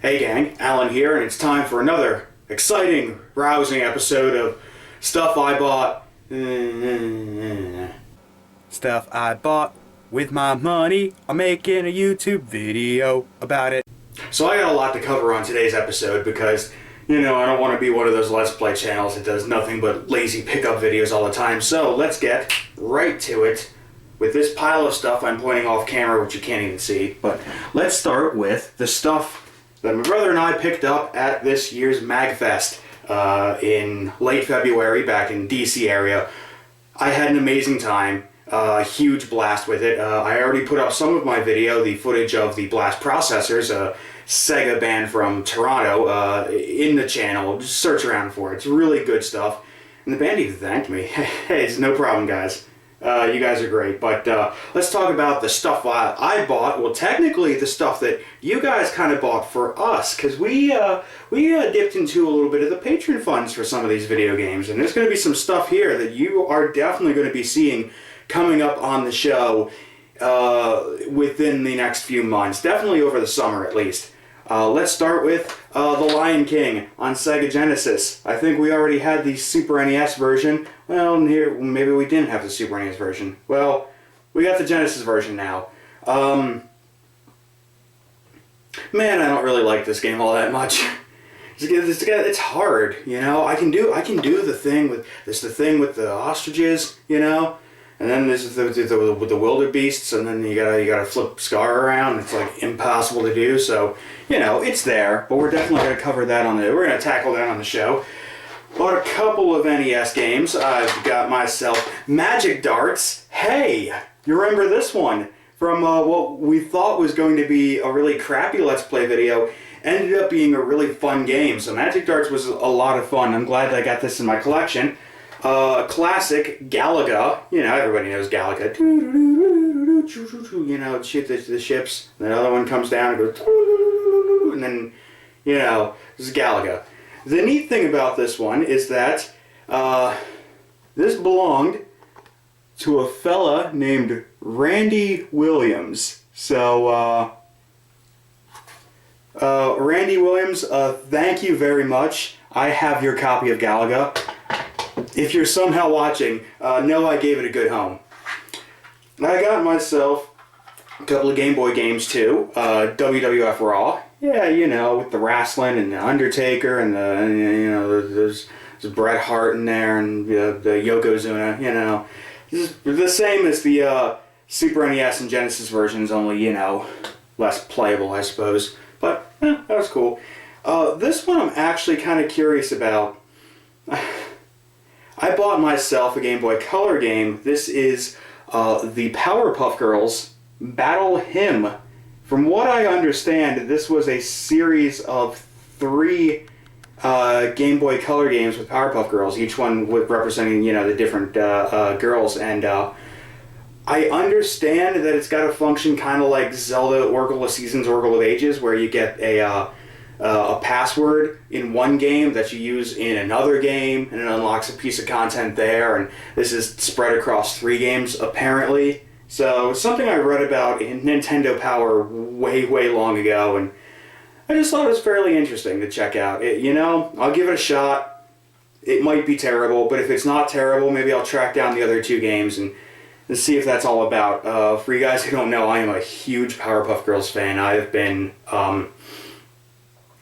Hey gang, Alan here, and it's time for another exciting, rousing episode of Stuff I Bought. Stuff I bought with my money. I'm making a YouTube video about it. So I got a lot to cover on today's episode because, I don't want to be one of those Let's Play channels that does nothing but lazy pickup videos all the time. So let's get right to it with this pile of stuff I'm pointing off camera, which you can't even see. But let's start with the stuff that my brother and I picked up at this year's MAGFest in late February back in DC area. I had an amazing time, a huge blast with it. I already put up some of my video, the footage of the Blast Processors, a Sega band from Toronto, in the channel. Just search around for it. It's really good stuff. And the band even thanked me. Hey, it's no problem, guys. You guys are great, but let's talk about the stuff I bought. Well, technically the stuff that you guys kind of bought for us, because we dipped into a little bit of the patron funds for some of these video games, and there's going to be some stuff here that you are definitely going to be seeing coming up on the show within the next few months, definitely over the summer at least. Let's start with The Lion King on Sega Genesis. I think we already had the Super NES version. Well, here, maybe we didn't have the Super NES version. Well, we got the Genesis version now. Man, I don't really like this game all that much. It's hard, I can do the thing with the ostriches, and then there's the wildebeests, and then you gotta flip Scar around. It's like impossible to do. So it's there, but we're definitely gonna cover that we're gonna tackle that on the show. Bought a couple of NES games. I've got myself Magic Darts. Hey, you remember this one from what we thought was going to be a really crappy Let's Play video? Ended up being a really fun game. So Magic Darts was a lot of fun. I'm glad that I got this in my collection. Classic Galaga. Everybody knows Galaga. Shoot the ships. And the other one comes down and goes, and then, this is Galaga. The neat thing about this one is that this belonged to a fella named Randy Williams. So, Randy Williams, thank you very much. I have your copy of Galaga. If you're somehow watching, know I gave it a good home. I got myself a couple of Game Boy games too. WWF Raw. Yeah, with the WRASSLIN and the Undertaker and there's Bret Hart in there and the Yokozuna, the same as the Super NES and Genesis versions, only, less playable, I suppose. But, that was cool. This one I'm actually kind of curious about. I bought myself a Game Boy Color game. This is the Powerpuff Girls Battle Hymn. From what I understand, this was a series of 3 Game Boy Color games with Powerpuff Girls, each one representing, the different girls. And I understand that it's got a function kind of like Zelda Oracle of Seasons, Oracle of Ages, where you get a password in one game that you use in another game, and it unlocks a piece of content there, and this is spread across 3 games, apparently. So, something I read about in Nintendo Power way, way long ago, and I just thought it was fairly interesting to check out. I'll give it a shot. It might be terrible, but if it's not terrible, maybe I'll track down the other 2 games and see if that's all about. For you guys who don't know, I am a huge Powerpuff Girls fan. I've been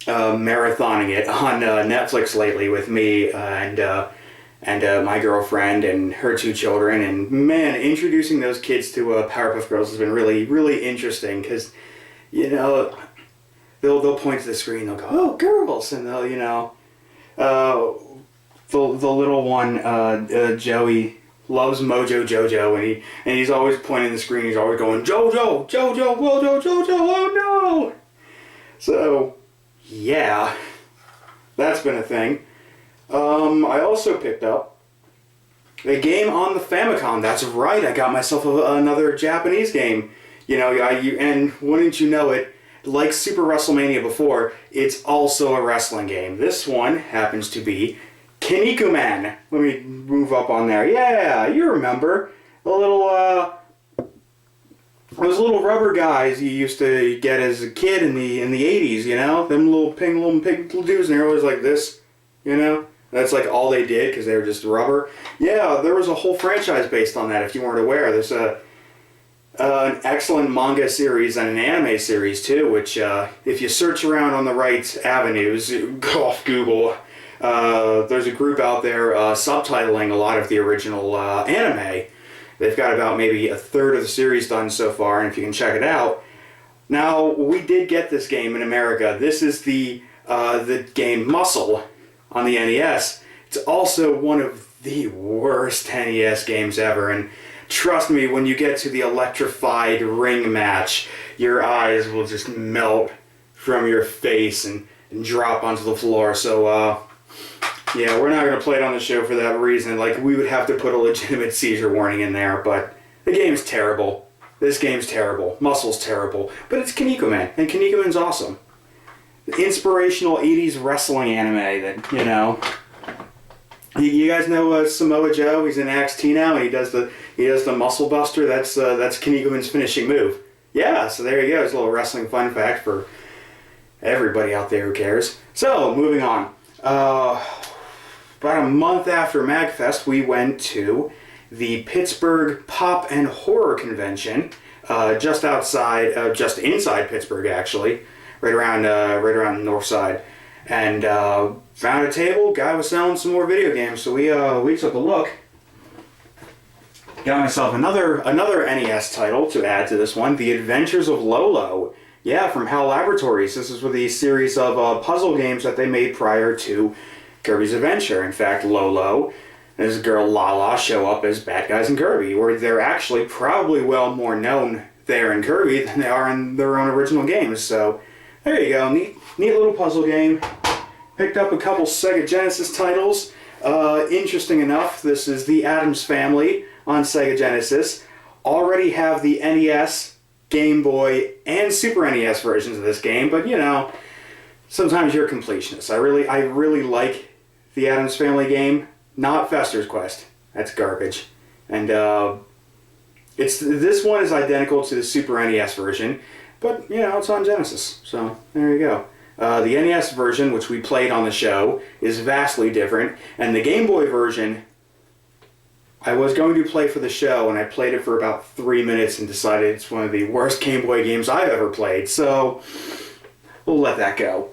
marathoning it on Netflix lately with me and my girlfriend and her 2 children, and man, introducing those kids to Powerpuff Girls has been really, really interesting, because they'll point to the screen, they'll go, "Oh, girls," and they'll the little one Joey loves Mojo Jojo, and he's always pointing the screen, he's always going, "Jojo, Jojo, Mojo Jojo, oh no!" So yeah, that's been a thing. I also picked up a game on the Famicom. That's right, I got myself another Japanese game. And wouldn't you know it, like Super WrestleMania before, it's also a wrestling game. This one happens to be Kinnikuman. Let me move up on there. Yeah, you remember. A little those little rubber guys you used to get as a kid in the 80s, you know? Them little pig dudes, and they're always like this, you know? That's like all they did because they were just rubber. Yeah, there was a whole franchise based on that if you weren't aware. There's an excellent manga series and an anime series too, which if you search around on the right avenues, go off Google, there's a group out there subtitling a lot of the original anime. They've got about maybe a third of the series done so far, and if you can check it out. Now, we did get this game in America. This is the game Muscle on the NES. It's also one of the worst NES games ever, and trust me, when you get to the electrified ring match, your eyes will just melt from your face and drop onto the floor. So, yeah, we're not going to play it on the show for that reason. Like, we would have to put a legitimate seizure warning in there, but the game's terrible. This game's terrible. Muscle's terrible. But it's Kinnikuman, and Kinnikuman's awesome. The inspirational 80s wrestling anime that, you know... You guys know Samoa Joe? He's in NXT now, and he does the Muscle Buster. That's Kinnikuman's finishing move. Yeah, so there you go. It's a little wrestling fun fact for everybody out there who cares. So, moving on. About a month after MAGFest, we went to the Pittsburgh Pop and Horror Convention, just inside Pittsburgh, actually, right around the north side, and found a table. Guy was selling some more video games, so we took a look. Got myself another NES title to add to this one, The Adventures of Lolo. Yeah, from HAL Laboratories. This is with the series of puzzle games that they made prior to Kirby's Adventure. In fact, Lolo and his girl Lala show up as bad guys in Kirby, where they're actually probably well more known there in Kirby than they are in their own original games. So, there you go. Neat little puzzle game. Picked up a couple Sega Genesis titles. Interesting enough, this is the Addams Family on Sega Genesis. Already have the NES, Game Boy, and Super NES versions of this game, but you know, sometimes you're a completionist. I really like the Addams Family game, not Fester's Quest. That's garbage. And this one is identical to the Super NES version, but you know, it's on Genesis, so there you go. The NES version, which we played on the show, is vastly different, and the Game Boy version, I was going to play for the show, and I played it for about 3 minutes and decided it's one of the worst Game Boy games I've ever played, so we'll let that go.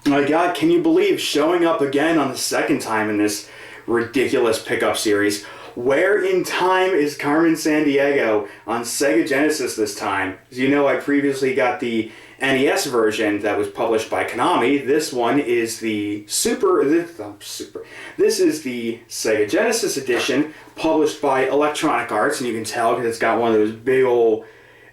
My God, can you believe showing up again on the second time in this ridiculous pickup series? Where in time is Carmen Sandiego on Sega Genesis this time? As you know, I previously got the NES version that was published by Konami. This one is the This is the Sega Genesis edition, published by Electronic Arts, and you can tell because it's got one of those big old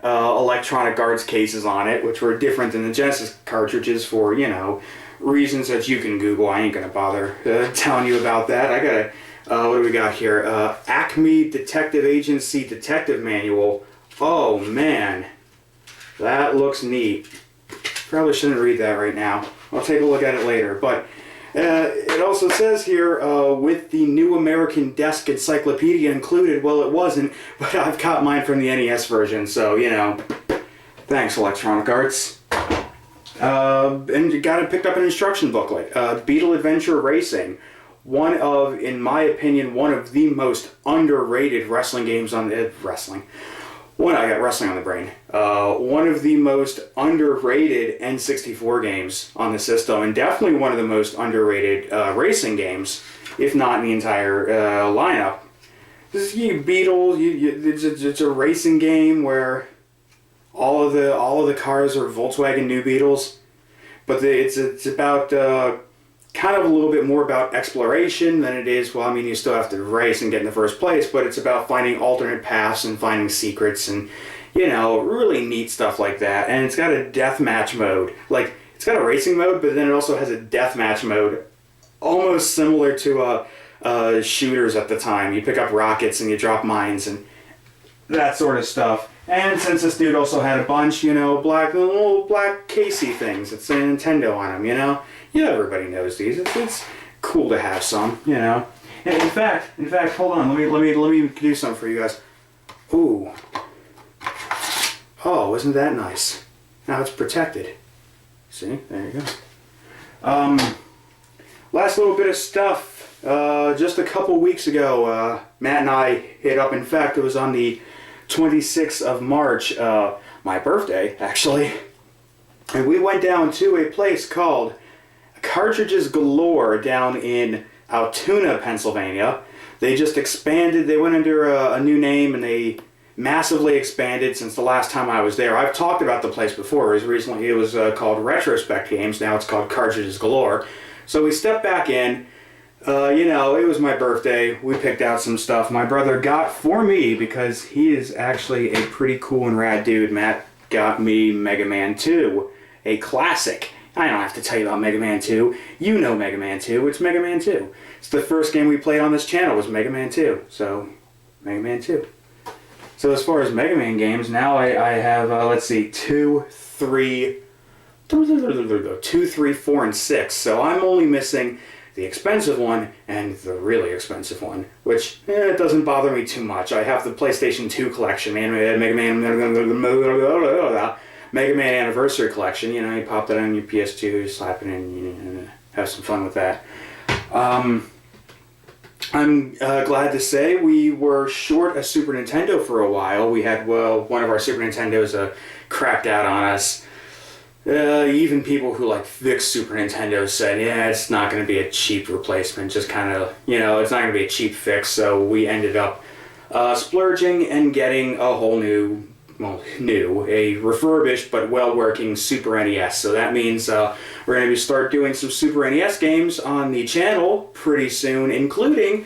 Electronic Arts cases on it, which were different than the Genesis cartridges for, you know, reasons that you can Google. I ain't gonna bother telling you about that. I gotta, what do we got here? Acme Detective Agency Detective Manual. Oh man, that looks neat. Probably shouldn't read that right now. I'll take a look at it later. But it also says here, with the New American Desk Encyclopedia included. Well, it wasn't, but I've got mine from the NES version, so, you know, thanks, Electronic Arts. And you got it, picked up an instruction booklet. Beetle Adventure Racing. One of, in my opinion, one of the most underrated wrestling games on the... I got wrestling on the brain. One of the most underrated N64 games on the system, and definitely one of the most underrated racing games, if not in the entire lineup. This is Beetle. It's a racing game where all of the cars are Volkswagen New Beetles, but it's about kind of a little bit more about exploration than it is, well, I mean, you still have to race and get in the first place, but it's about finding alternate paths and finding secrets and, you know, really neat stuff like that. And it's got a deathmatch mode. Like, it's got a racing mode, but then it also has a deathmatch mode, almost similar to shooters at the time. You pick up rockets and you drop mines and that sort of stuff. And since this dude also had a bunch, you know, little black Casey things, it's a Nintendo on them, you know? Yeah, everybody knows these. It's cool to have some, you know. And in fact, hold on. Let me do something for you guys. Ooh, Oh, isn't that nice? Now it's protected. See? There you go. Last little bit of stuff. Just a couple weeks ago, Matt and I hit up, in fact, it was on the 26th of March, my birthday, actually. And we went down to a place called Cartridges Galore down in Altoona, Pennsylvania. They just expanded. They went under a new name, and they massively expanded since the last time I was there. I've talked about the place before. It was called Retrospect Games. Now it's called Cartridges Galore. So we stepped back in. It was my birthday. We picked out some stuff my brother got for me because he is actually a pretty cool and rad dude. Matt got me Mega Man 2, a classic. I don't have to tell you about Mega Man 2. You know Mega Man 2. It's Mega Man 2. It's the first game we played on this channel was Mega Man 2. So, Mega Man 2. So as far as Mega Man games, now I have, 2, 3, 4, and 6. So I'm only missing the expensive one and the really expensive one, which it doesn't bother me too much. I have the PlayStation 2 collection, Mega Man Anniversary Collection. You pop that on your PS2, you slap it in, you have some fun with that. I'm glad to say we were short a Super Nintendo for a while. We had, one of our Super Nintendos crapped out on us. Even people who fix Super Nintendo said, yeah, it's not going to be a cheap replacement, just kind of, it's not going to be a cheap fix, so we ended up splurging and getting a whole a refurbished but well-working Super NES. So that means we're going to start doing some Super NES games on the channel pretty soon, including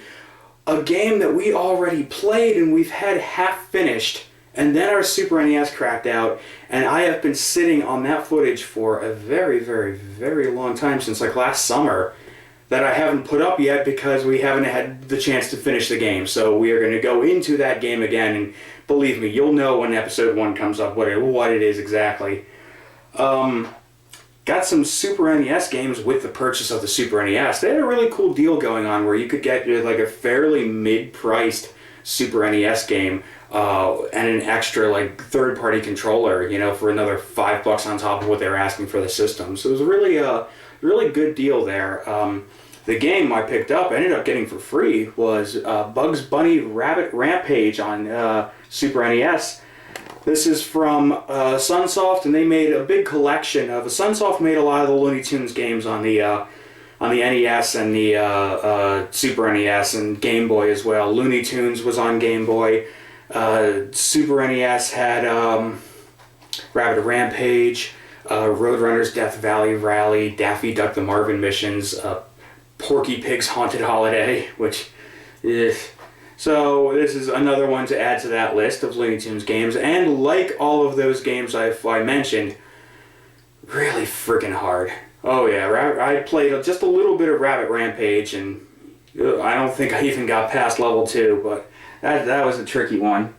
a game that we already played and we've had half finished, and then our Super NES cracked out, and I have been sitting on that footage for a very, very, very long time, since last summer, that I haven't put up yet because we haven't had the chance to finish the game. So we are going to go into that game again, and believe me, you'll know when episode 1 comes up what it is exactly. Got some Super NES games with the purchase of the Super NES. They had a really cool deal going on where you could get a fairly mid-priced Super NES game and an extra third-party controller, for another $5 on top of what they were asking for the system. So it was a really good deal there. The game I picked up, ended up getting for free, was Bugs Bunny Rabbit Rampage on Super NES. This is from Sunsoft, and they made a big collection of. Sunsoft made a lot of the Looney Tunes games on the NES and the Super NES and Game Boy as well. Looney Tunes was on Game Boy. Super NES had Rabbit Rampage, Roadrunner's Death Valley Rally, Daffy Duck the Marvin Missions, Porky Pig's Haunted Holiday, which is... So this is another one to add to that list of Looney Tunes games, and like all of those games I mentioned, really freaking hard. Oh yeah, I played just a little bit of Rabbit Rampage, and I don't think I even got past level 2, but that was a tricky one.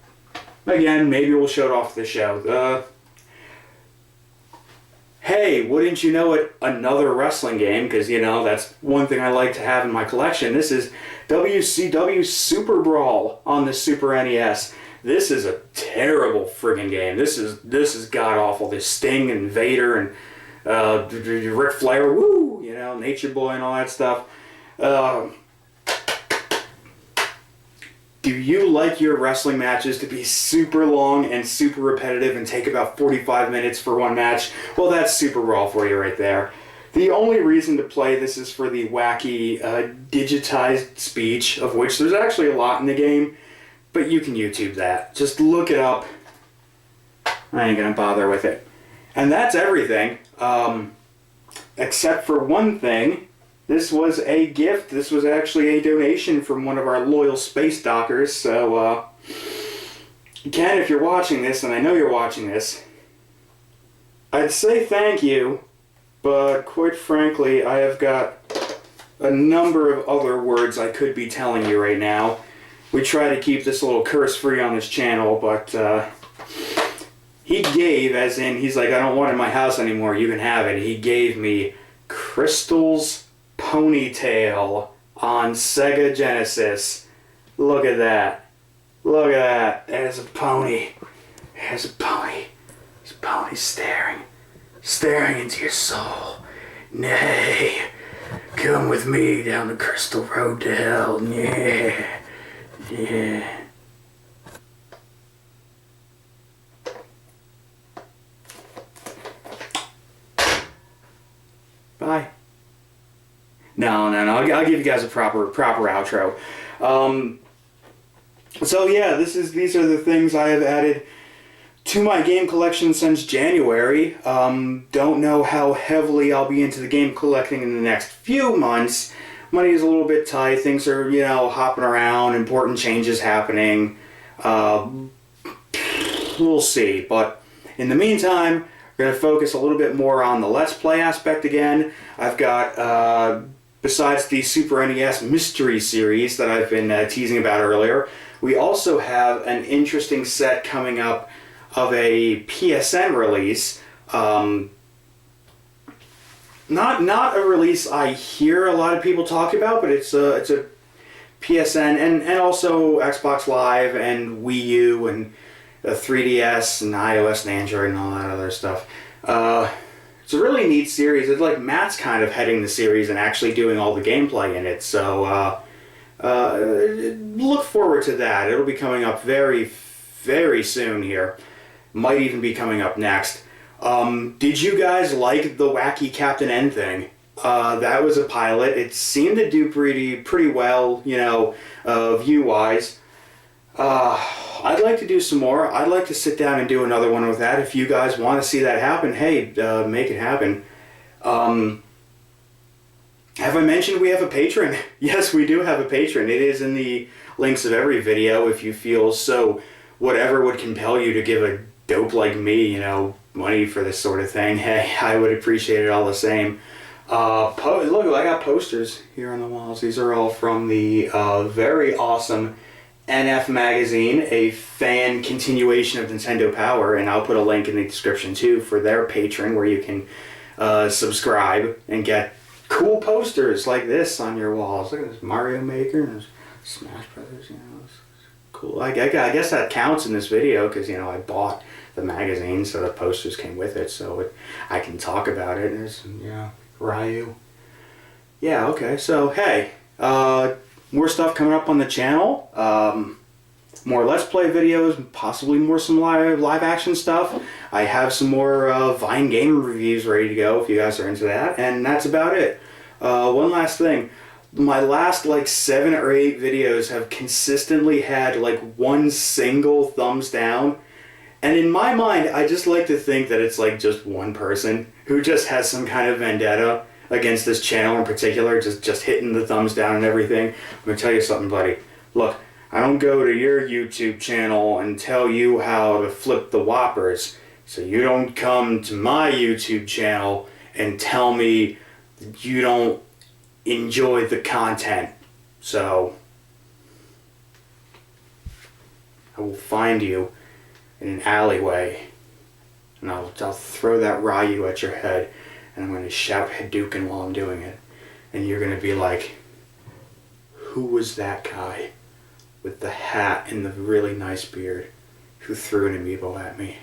Again, maybe we'll show it off the show. Hey, wouldn't you know it, another wrestling game, because, that's one thing I like to have in my collection. This is WCW Super Brawl on the Super NES. This is a terrible friggin' game. This is god-awful. This Sting and Vader and Ric Flair, woo, Nature Boy and all that stuff. Do you like your wrestling matches to be super long and super repetitive and take about 45 minutes for one match? Well, that's Super Brawl for you right there. The only reason to play this is for the wacky digitized speech, of which there's actually a lot in the game, but you can YouTube that. Just look it up. I ain't gonna bother with it. And that's everything, except for one thing. This was a gift. This was actually a donation from one of our loyal space dockers. So, Ken, if you're watching this, and I know you're watching this, I'd say thank you, but quite frankly, I have got a number of other words I could be telling you right now. We try to keep this a little curse-free on this channel, but he gave, as in, he's like, I don't want it in my house anymore, you can have it. He gave me Crystal's Ponytail on Sega Genesis. Look at that. Look at that. There's a pony. There's a pony. This pony's staring into your soul. Nay, come with me down the crystal road to hell. Yeah, yeah. Bye. No. I'll give you guys a proper outro. So yeah, these are the things I have added to my game collection since January. Don't know how heavily I'll be into the game collecting in the next few months. Money is a little bit tight. Things are, hopping around. Important changes happening. We'll see. But in the meantime, we're going to focus a little bit more on the Let's Play aspect again. I've got, besides the Super NES Mystery Series that I've been teasing about earlier, we also have an interesting set coming up of a PSN release. Not a release I hear a lot of people talk about, but it's a PSN and also Xbox Live and Wii U and 3DS and iOS and Android and all that other stuff. It's a really neat series. It's like Matt's kind of heading the series and actually doing all the gameplay in it. So look forward to that. It'll be coming up very, very soon here. Might even be coming up next. Did you guys like the wacky Captain N thing? That was a pilot. It seemed to do pretty well, view-wise. I'd like to do some more. I'd like to sit down and do another one with that. If you guys want to see that happen, hey, make it happen. Have I mentioned we have a patron? Yes, we do have a patron. It is in the links of every video if you feel so. Whatever would compel you to give a dope like me, money for this sort of thing, hey, I would appreciate it all the same. Look, I got posters here on the walls. These are all from the very awesome NF Magazine, a fan continuation of Nintendo Power, and I'll put a link in the description too for their Patreon where you can subscribe and get cool posters like this on your walls. Look at this Mario Maker and Smash Brothers, it's cool. I guess that counts in this video because, I bought the magazine, so the posters came with it, so I can talk about it. There's, Ryu. Yeah, okay, so hey, more stuff coming up on the channel. More Let's Play videos, possibly some live action stuff. I have some more Vine game reviews ready to go if you guys are into that, and that's about it. One last thing. My last 7 or 8 videos have consistently had one single thumbs down. And in my mind, I just like to think that it's just one person who just has some kind of vendetta against this channel in particular, just hitting the thumbs down and everything. I'm going to tell you something, buddy. Look, I don't go to your YouTube channel and tell you how to flip the Whoppers, so you don't come to my YouTube channel and tell me that you don't enjoy the content. So, I will find you in an alleyway, and I'll throw that Ryu at your head, and I'm going to shout Hadouken while I'm doing it, and you're going to be like, who was that guy with the hat and the really nice beard who threw an amiibo at me?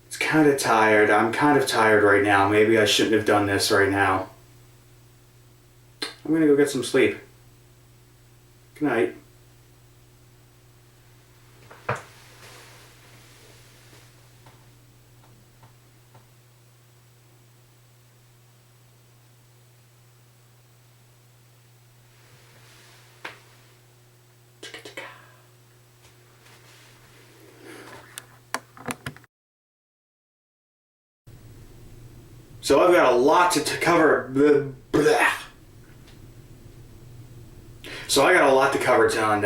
It's kind of tired. I'm kind of tired right now. Maybe I shouldn't have done this right now. I'm going to go get some sleep. Good night. So I've got a lot to cover. So I got a lot to cover, John.